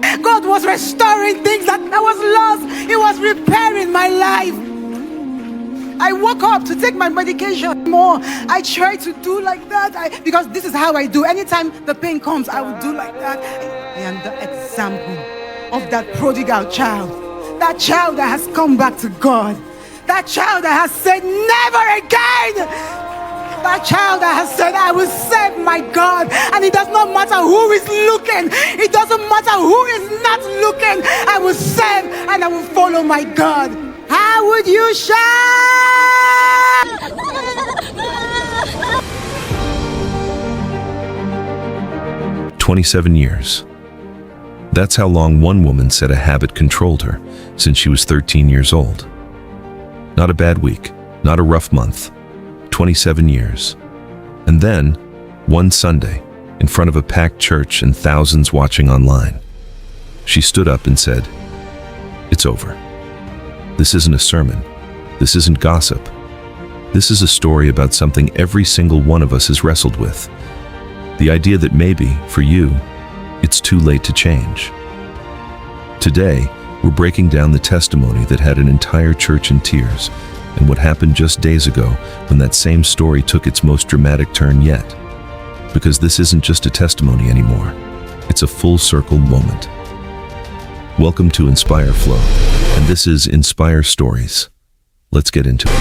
God was restoring things that was lost. He was repairing my life. I woke up to take my medication more. I try to do like that because this is how I do. Anytime the pain comes, I will do like that. I am the example of that prodigal child. That child that has come back to God. That child that has said, never again. That child that has said, I will serve my God. And it does not matter who is looking. It doesn't matter who is not looking. I will serve and I will follow my God. How would you shine? 27 years. That's how long one woman said a habit controlled her since she was 13 years old. Not a bad week, not a rough month. 27 years. And then, one Sunday, in front of a packed church and thousands watching online, she stood up and said, "It's over. This isn't a sermon. This isn't gossip. This is a story about something every single one of us has wrestled with. The idea that maybe, for you, it's too late to change." Today, we're breaking down the testimony that had an entire church in tears, and what happened just days ago when that same story took its most dramatic turn yet. Because this isn't just a testimony anymore, it's a full circle moment. Welcome to INSPIREFLO, and this is Inspire Stories. Let's get into it.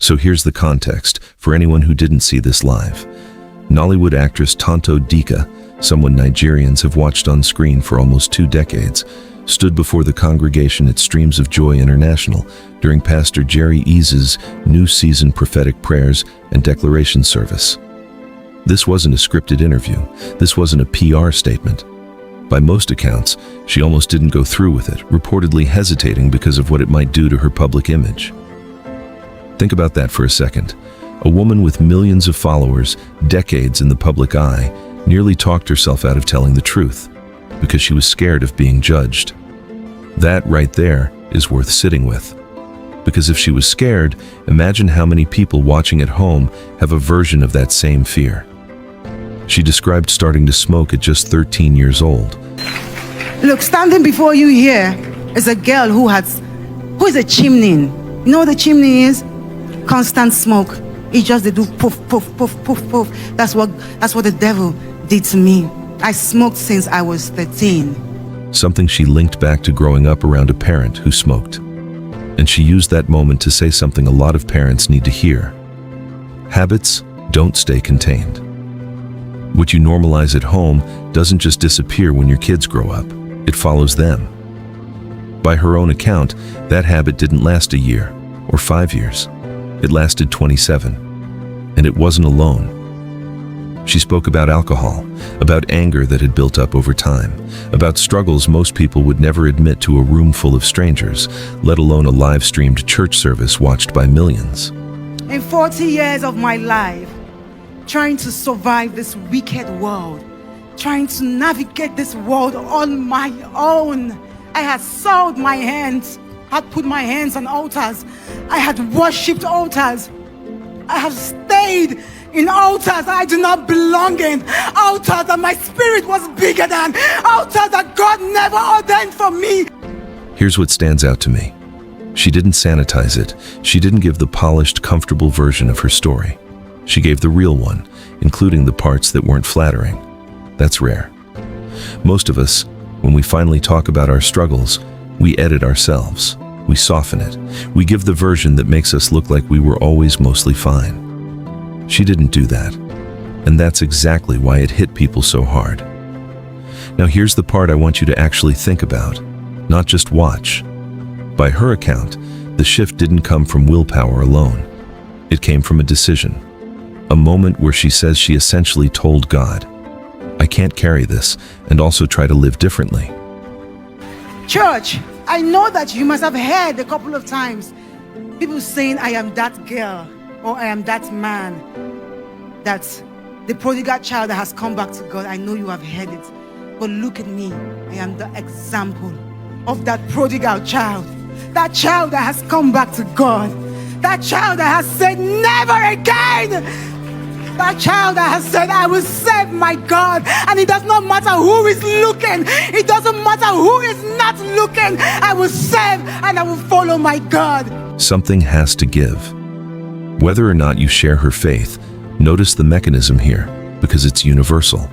So here's the context for anyone who didn't see this live. Nollywood actress Tonto Dikeh, someone Nigerians have watched on screen for almost 2 decades, stood before the congregation at Streams of Joy International during Pastor Jerry Ease's new season prophetic prayers and declaration service. This wasn't a scripted interview. This wasn't a PR statement. By most accounts, she almost didn't go through with it, reportedly hesitating because of what it might do to her public image. Think about that for a second. A woman with millions of followers, decades in the public eye, nearly talked herself out of telling the truth because she was scared of being judged. That right there is worth sitting with. Because if she was scared, imagine how many people watching at home have a version of that same fear. She described starting to smoke at just 13 years old. Look, standing before you here is a girl who is a chimney. You know what a chimney is? Constant smoke. It just they do puff, puff, puff, puff, puff. That's what the devil did to me. I smoked since I was 13. Something she linked back to growing up around a parent who smoked. And she used that moment to say something a lot of parents need to hear. Habits don't stay contained. What you normalize at home doesn't just disappear when your kids grow up. It follows them. By her own account, that habit didn't last a year or 5 years. It lasted 27, and it wasn't alone. She spoke about alcohol, about anger that had built up over time, about struggles most people would never admit to a room full of strangers, let alone a live-streamed church service watched by millions. In 40 years of my life, trying to survive this wicked world, trying to navigate this world on my own, I had soiled my hands. I had put my hands on altars. I had worshipped altars. I have stayed in altars I do not belong in. Altars that my spirit was bigger than. Altars that God never ordained for me. Here's what stands out to me. She didn't sanitize it. She didn't give the polished, comfortable version of her story. She gave the real one, including the parts that weren't flattering. That's rare. Most of us, when we finally talk about our struggles, we edit ourselves. We soften it. We give the version that makes us look like we were always mostly fine. She didn't do that. And that's exactly why it hit people so hard. Now here's the part I want you to actually think about, not just watch. By her account, the shift didn't come from willpower alone. It came from a decision. A moment where she says she essentially told God, "I can't carry this and also try to live differently." Church, I know that you must have heard a couple of times People saying I am that girl or I am that man, that the prodigal child that has come back to God. I know you have heard it, but look at me. I am the example of that prodigal child, that child that has come back to God, that child that has said never again, that child that has said I will serve my God, and it does not matter who is looking, it doesn't matter who is not looking, I will serve and I will follow my God. Something has to give. Whether or not you share her faith, notice the mechanism here, because it's universal.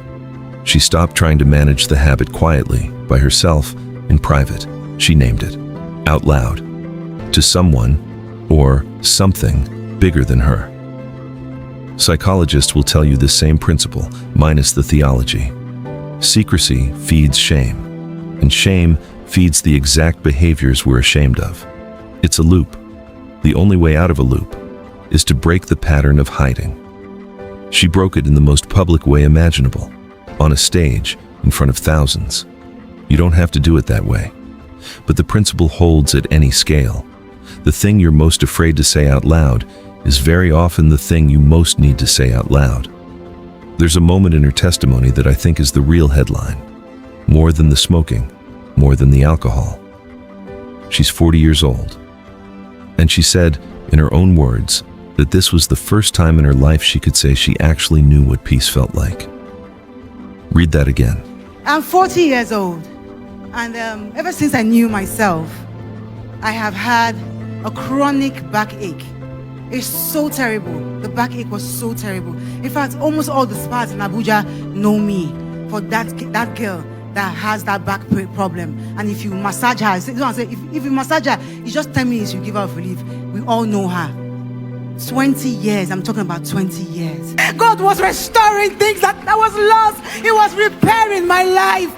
She stopped trying to manage the habit quietly, by herself, in private. She named it, out loud, to someone or something bigger than her. Psychologists will tell you the same principle, minus the theology. Secrecy feeds shame, and shame feeds the exact behaviors we're ashamed of. It's a loop. The only way out of a loop is to break the pattern of hiding. She broke it in the most public way imaginable, on a stage, in front of thousands. You don't have to do it that way. But the principle holds at any scale. The thing you're most afraid to say out loud is very often the thing you most need to say out loud. There's a moment in her testimony that I think is the real headline. More than the smoking, more than the alcohol. She's 40 years old. And she said, in her own words, that this was the first time in her life she could say she actually knew what peace felt like. Read that again. I'm 40 years old, and ever since I knew myself, I have had a chronic backache. It's so terrible. The backache was so terrible. In fact, almost all the spas in Abuja know me for that girl that has that back problem. And if you massage her, if you massage her, it's just 10 minutes, you give her relief. We all know her. 20 years, I'm talking about 20 years. God was restoring things that was lost. He was repairing my life.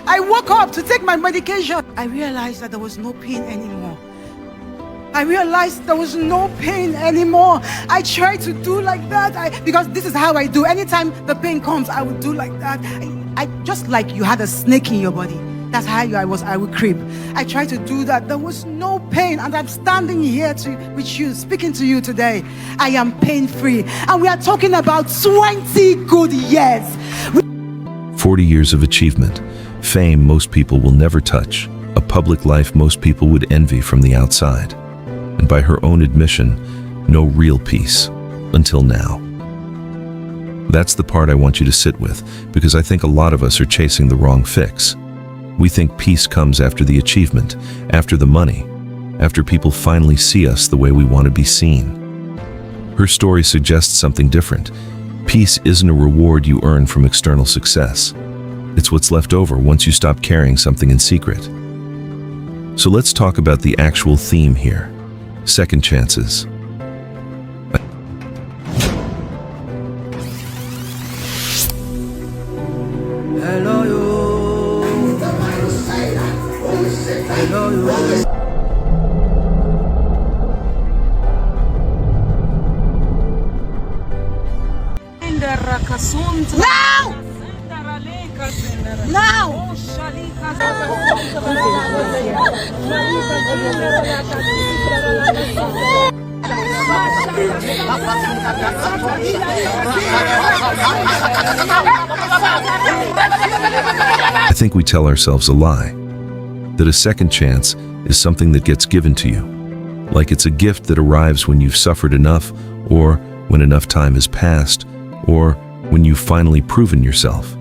I woke up to take my medication. I realized that there was no pain anymore. I realized there was no pain anymore. I tried to do like that because this is how I do. Anytime the pain comes, I would do like that. I just like you had a snake in your body. That's how I would creep. I tried to do that. There was no pain, and I'm standing here with you, speaking to you today. I am pain-free, and we are talking about 20 good years. 40 years of achievement, fame most people will never touch, a public life most people would envy from the outside, and by her own admission, no real peace, until now. That's the part I want you to sit with, because I think a lot of us are chasing the wrong fix. We think peace comes after the achievement, after the money, after people finally see us the way we want to be seen. Her story suggests something different. Peace isn't a reward you earn from external success. It's what's left over once you stop carrying something in secret. So let's talk about the actual theme here. Second chances. Now! Now! I think we tell ourselves a lie, that a second chance is something that gets given to you, like it's a gift that arrives when you've suffered enough, or when enough time has passed, or when you've finally proven yourself.